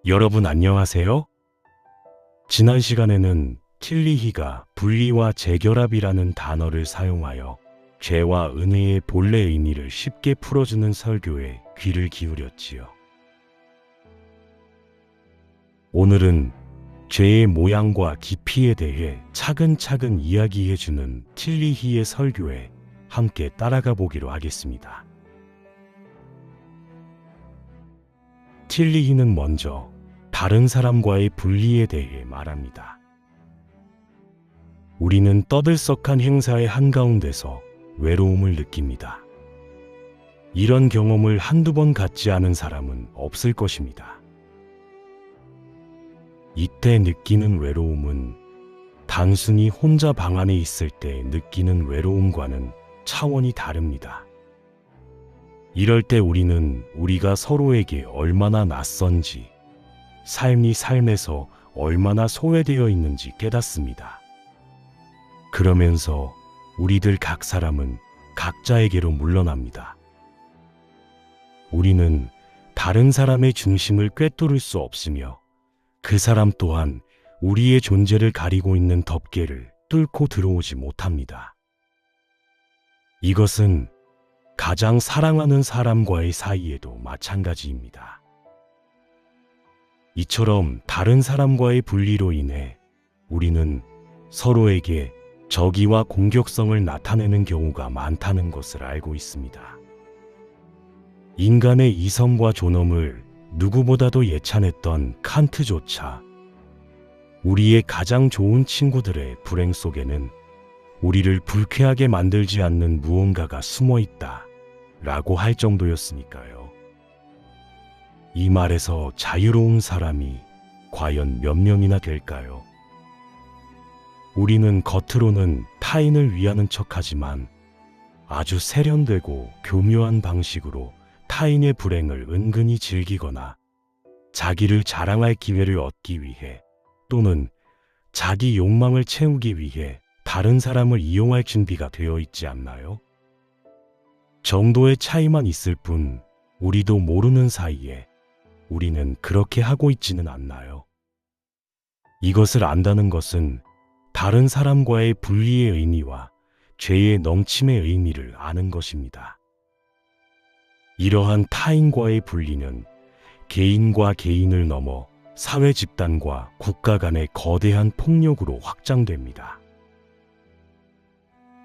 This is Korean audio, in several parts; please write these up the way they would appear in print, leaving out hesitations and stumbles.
여러분 안녕하세요? 지난 시간에는 틸리히가 분리와 재결합이라는 단어를 사용하여 죄와 은혜의 본래 의미를 쉽게 풀어주는 설교에 귀를 기울였지요. 오늘은 죄의 모양과 깊이에 대해 차근차근 이야기해주는 틸리히의 설교에 함께 따라가 보기로 하겠습니다. 틸리히는 먼저 다른 사람과의 분리에 대해 말합니다. 우리는 떠들썩한 행사의 한가운데서 외로움을 느낍니다. 이런 경험을 한두 번 갖지 않은 사람은 없을 것입니다. 이때 느끼는 외로움은 단순히 혼자 방 안에 있을 때 느끼는 외로움과는 차원이 다릅니다. 이럴 때 우리는 우리가 서로에게 얼마나 낯선지, 삶이 삶에서 얼마나 소외되어 있는지 깨닫습니다. 그러면서 우리들 각 사람은 각자에게로 물러납니다. 우리는 다른 사람의 중심을 꿰뚫을 수 없으며 그 사람 또한 우리의 존재를 가리고 있는 덮개를 뚫고 들어오지 못합니다. 이것은 가장 사랑하는 사람과의 사이에도 마찬가지입니다. 이처럼 다른 사람과의 분리로 인해 우리는 서로에게 적의와 공격성을 나타내는 경우가 많다는 것을 알고 있습니다. 인간의 이성과 존엄을 누구보다도 예찬했던 칸트조차 우리의 가장 좋은 친구들의 불행 속에는 우리를 불쾌하게 만들지 않는 무언가가 숨어 있다 라고 할 정도였으니까요. 이 말에서 자유로운 사람이 과연 몇 명이나 될까요? 우리는 겉으로는 타인을 위하는 척하지만 아주 세련되고 교묘한 방식으로 타인의 불행을 은근히 즐기거나 자기를 자랑할 기회를 얻기 위해 또는 자기 욕망을 채우기 위해 다른 사람을 이용할 준비가 되어 있지 않나요? 정도의 차이만 있을 뿐 우리도 모르는 사이에 우리는 그렇게 하고 있지는 않나요? 이것을 안다는 것은 다른 사람과의 분리의 의미와 죄의 넘침의 의미를 아는 것입니다. 이러한 타인과의 분리는 개인과 개인을 넘어 사회 집단과 국가 간의 거대한 폭력으로 확장됩니다.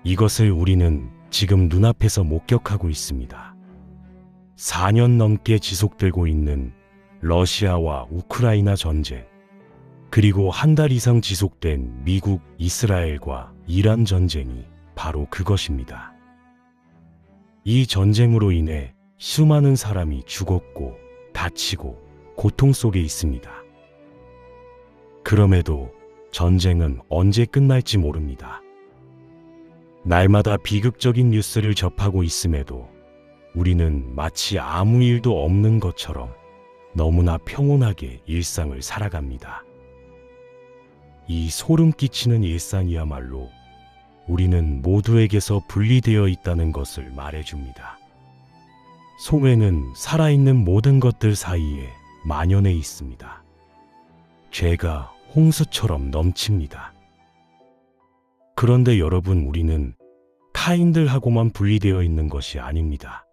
이것을 우리는 지금 눈앞에서 목격하고 있습니다. 4년 넘게 지속되고 있는 러시아와 우크라이나 전쟁, 그리고 한 달 이상 지속된 미국, 이스라엘과 이란 전쟁이 바로 그것입니다. 이 전쟁으로 인해 수많은 사람이 죽었고 다치고 고통 속에 있습니다. 그럼에도 전쟁은 언제 끝날지 모릅니다. 날마다 비극적인 뉴스를 접하고 있음에도 우리는 마치 아무 일도 없는 것처럼 너무나 평온하게 일상을 살아갑니다. 이 소름 끼치는 일상이야말로 우리는 모두에게서 분리되어 있다는 것을 말해줍니다. 소외는 살아있는 모든 것들 사이에 만연해 있습니다. 죄가 홍수처럼 넘칩니다. 그런데 여러분, 우리는 타인들하고만 분리되어 있는 것이 아닙니다.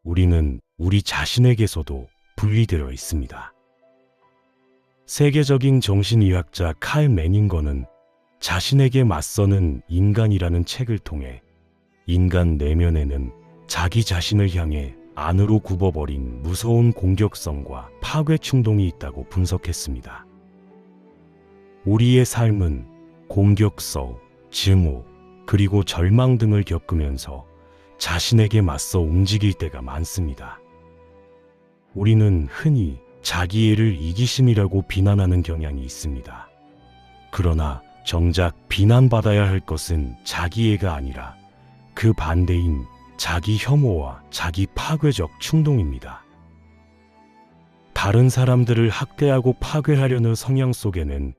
우리는 우리 자신에게서도 분리되어 있습니다. 세계적인 정신의학자 칼 매닝거는 자신에게 맞서는 인간이라는 책을 통해 인간 내면에는 자기 자신을 향해 안으로 굽어버린 무서운 공격성과 파괴 충동이 있다고 분석했습니다. 우리의 삶은 공격성, 증오, 그리고 절망 등을 겪으면서 자신에게 맞서 움직일 때가 많습니다. 우리는 흔히 자기애를 이기심이라고 비난하는 경향이 있습니다. 그러나 정작 비난받아야 할 것은 자기애가 아니라 그 반대인 자기 혐오와 자기 파괴적 충동입니다. 다른 사람들을 학대하고 파괴하려는 성향 속에는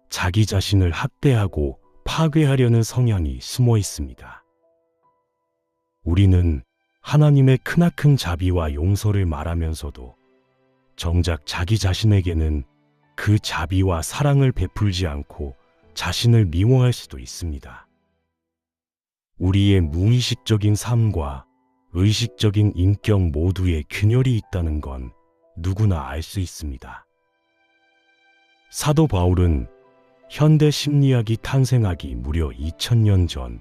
자기 자신을 학대하고 파괴하려는 성향이 숨어 있습니다. 우리는 하나님의 크나큰 자비와 용서를 말하면서도 정작 자기 자신에게는 그 자비와 사랑을 베풀지 않고 자신을 미워할 수도 있습니다. 우리의 무의식적인 삶과 의식적인 인격 모두에 균열이 있다는 건 누구나 알 수 있습니다. 사도 바울은 현대 심리학이 탄생하기 무려 2000년 전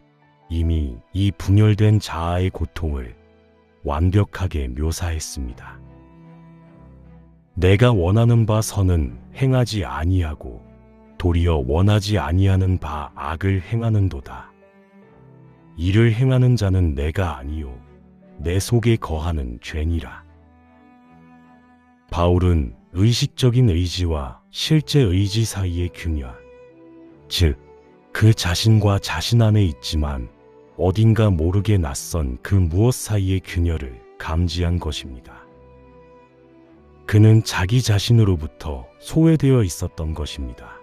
이미 이 분열된 자아의 고통을 완벽하게 묘사했습니다. 내가 원하는 바 선은 행하지 아니하고 도리어 원하지 아니하는 바 악을 행하는도다. 이를 행하는 자는 내가 아니요 내 속에 거하는 죄니라. 바울은 의식적인 의지와 실제 의지 사이의 균열, 즉 그 자신과 자신 안에 있지만 어딘가 모르게 낯선 그 무엇 사이의 균열을 감지한 것입니다. 그는 자기 자신으로부터 소외되어 있었던 것입니다.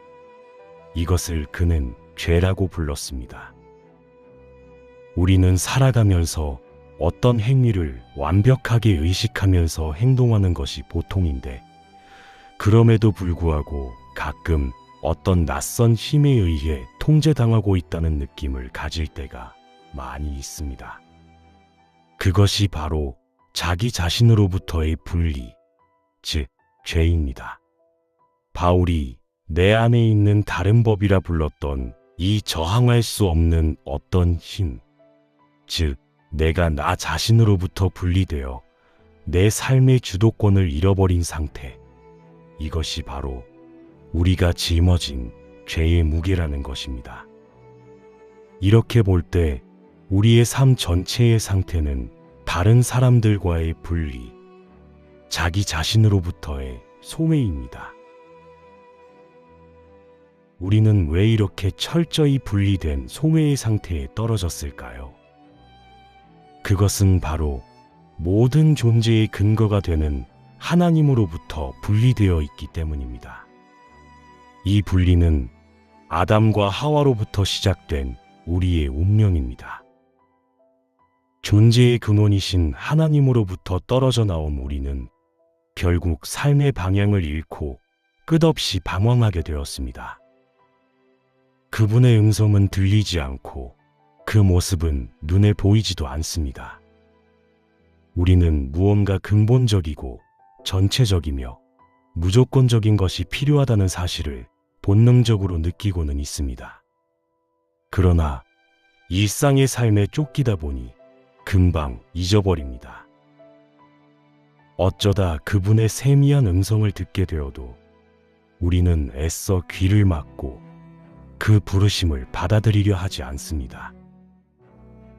이것을 그는 죄라고 불렀습니다. 우리는 살아가면서 어떤 행위를 완벽하게 의식하면서 행동하는 것이 보통인데, 그럼에도 불구하고 가끔 어떤 낯선 힘에 의해 통제당하고 있다는 느낌을 가질 때가 많이 있습니다. 그것이 바로 자기 자신으로부터의 분리, 즉 죄입니다. 바울이 내 안에 있는 다른 법이라 불렀던 이 저항할 수 없는 어떤 힘, 즉 내가 나 자신으로부터 분리되어 내 삶의 주도권을 잃어버린 상태, 이것이 바로 우리가 짊어진 죄의 무게라는 것입니다. 이렇게 볼 때 우리의 삶 전체의 상태는 다른 사람들과의 분리, 자기 자신으로부터의 소외입니다. 우리는 왜 이렇게 철저히 분리된 소외의 상태에 떨어졌을까요? 그것은 바로 모든 존재의 근거가 되는 하나님으로부터 분리되어 있기 때문입니다. 이 분리는 아담과 하와로부터 시작된 우리의 운명입니다. 존재의 근원이신 하나님으로부터 떨어져 나온 우리는 결국 삶의 방향을 잃고 끝없이 방황하게 되었습니다. 그분의 음성은 들리지 않고 그 모습은 눈에 보이지도 않습니다. 우리는 무언가 근본적이고 전체적이며 무조건적인 것이 필요하다는 사실을 본능적으로 느끼고는 있습니다. 그러나 일상의 삶에 쫓기다 보니 금방 잊어버립니다. 어쩌다 그분의 세미한 음성을 듣게 되어도 우리는 애써 귀를 막고 그 부르심을 받아들이려 하지 않습니다.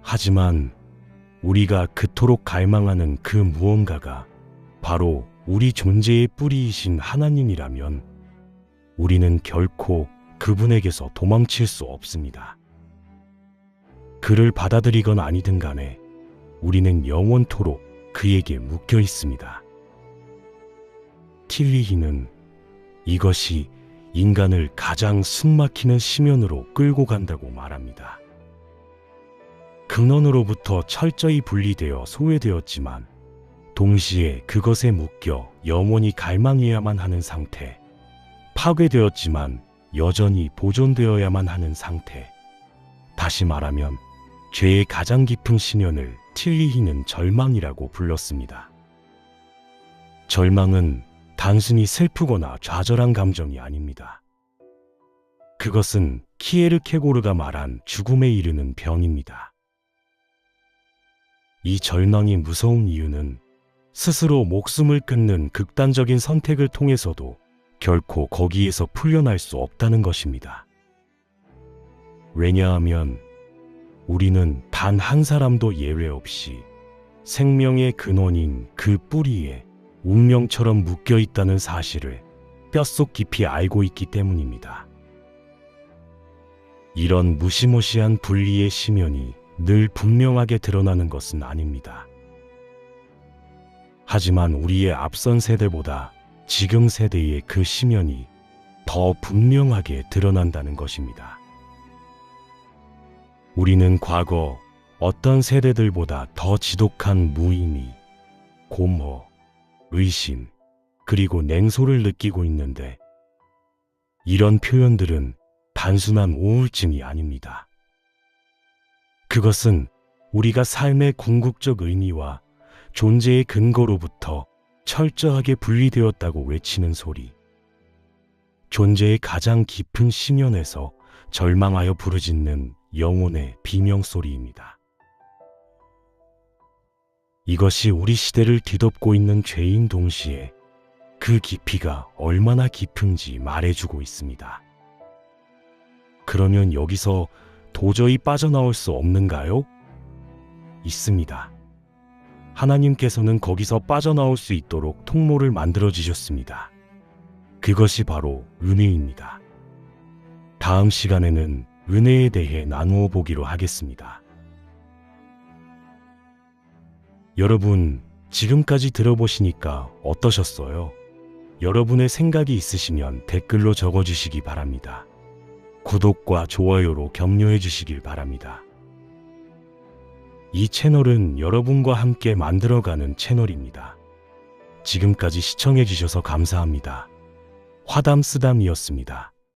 하지만 우리가 그토록 갈망하는 그 무언가가 바로 우리 존재의 뿌리이신 하나님이라면 우리는 결코 그분에게서 도망칠 수 없습니다. 그를 받아들이건 아니든 간에 우리는 영원토록 그에게 묶여 있습니다. 틸리히는 이것이 인간을 가장 숨막히는 심연으로 끌고 간다고 말합니다. 근원으로부터 철저히 분리되어 소외되었지만 동시에 그것에 묶여 영원히 갈망해야만 하는 상태, 파괴되었지만 여전히 보존되어야만 하는 상태, 다시 말하면 죄의 가장 깊은 심연을 틸리히는 절망이라고 불렀습니다. 절망은 단순히 슬프거나 좌절한 감정이 아닙니다. 그것은 키에르케고르가 말한 죽음에 이르는 병입니다. 이 절망이 무서운 이유는 스스로 목숨을 끊는 극단적인 선택을 통해서도 결코 거기에서 풀려날 수 없다는 것입니다. 왜냐하면 우리는 단 한 사람도 예외 없이 생명의 근원인 그 뿌리에 운명처럼 묶여 있다는 사실을 뼛속 깊이 알고 있기 때문입니다. 이런 무시무시한 분리의 심연이 늘 분명하게 드러나는 것은 아닙니다. 하지만 우리의 앞선 세대보다 지금 세대의 그 심연이 더 분명하게 드러난다는 것입니다. 우리는 과거 어떤 세대들보다 더 지독한 무의미, 공허, 의심, 그리고 냉소를 느끼고 있는데 이런 표현들은 단순한 우울증이 아닙니다. 그것은 우리가 삶의 궁극적 의미와 존재의 근거로부터 철저하게 분리되었다고 외치는 소리, 존재의 가장 깊은 심연에서 절망하여 부르짖는 영혼의 비명소리입니다. 이것이 우리 시대를 뒤덮고 있는 죄인 동시에 그 깊이가 얼마나 깊은지 말해주고 있습니다. 그러면 여기서 도저히 빠져나올 수 없는가요? 있습니다. 하나님께서는 거기서 빠져나올 수 있도록 통로를 만들어 주셨습니다. 그것이 바로 은혜입니다. 다음 시간에는 은혜에 대해 나누어 보기로 하겠습니다. 여러분, 지금까지 들어보시니까 어떠셨어요? 여러분의 생각이 있으시면 댓글로 적어주시기 바랍니다. 구독과 좋아요로 격려해 주시길 바랍니다. 이 채널은 여러분과 함께 만들어가는 채널입니다. 지금까지 시청해 주셔서 감사합니다. 화담쓰담이었습니다.